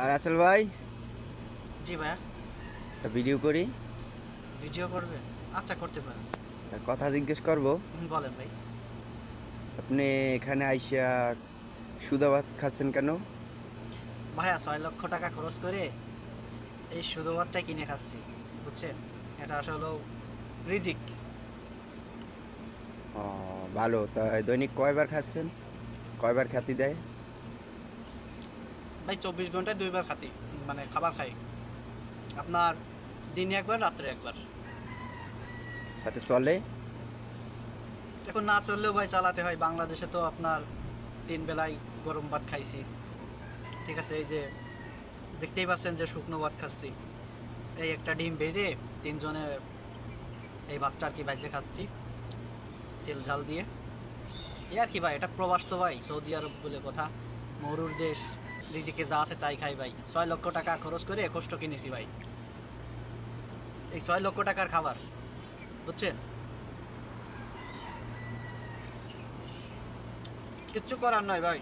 আর আসল ভাই, জি ভাইয়া। একটা ভিডিও করি। ভিডিও করবে? আচ্ছা, করতে পারেন। একটা কথা জিজ্ঞেস করব। বলেন ভাই। আপনি এখানে আইসা সুদা ভাত খাচ্ছেন কেন? ভাইয়া 6 লক্ষ টাকা খরচ করে এই শুধুমাত্রই কিনে খাচ্ছি, বুঝছেন? এটা আসলে রিজিক। ও, ভালো। তা দৈনিক কয়বার খাচ্ছেন? কয়বার খ্যাতি দেয়? ভাই 24 ঘন্টায় 2বার খাতি, মানে খাবার খাই। আপনার দিনে একবার, রাত্রে একবার। তাতে চলে? এখন না চললেও ভাই চালাতে হয়। বাংলাদেশে তো আপনার 3 বেলায় গরম ভাত খাইছি, ঠিক আছে? এই যে দেখতেই পাচ্ছেন যে শুকনো ভাত খাচ্ছি, এই একটা ডিম ভেজে 3 জনে এই ভাতটা আর কি ভাইজে খাচ্ছি, তেল ঝাল দিয়ে। এই আর কি ভাই, এটা প্রবাস তো ভাই, সৌদি আরব বলে কথা, মরুর দেশ। রিজিকে যা আছে তাই খাই ভাই। 6 লক্ষ টাকা খরচ করে কষ্ট কিনেছি ভাই, এই 6 লক্ষ টাকার খাবার, বুঝছেন? কিচ্ছু করার নয় ভাই।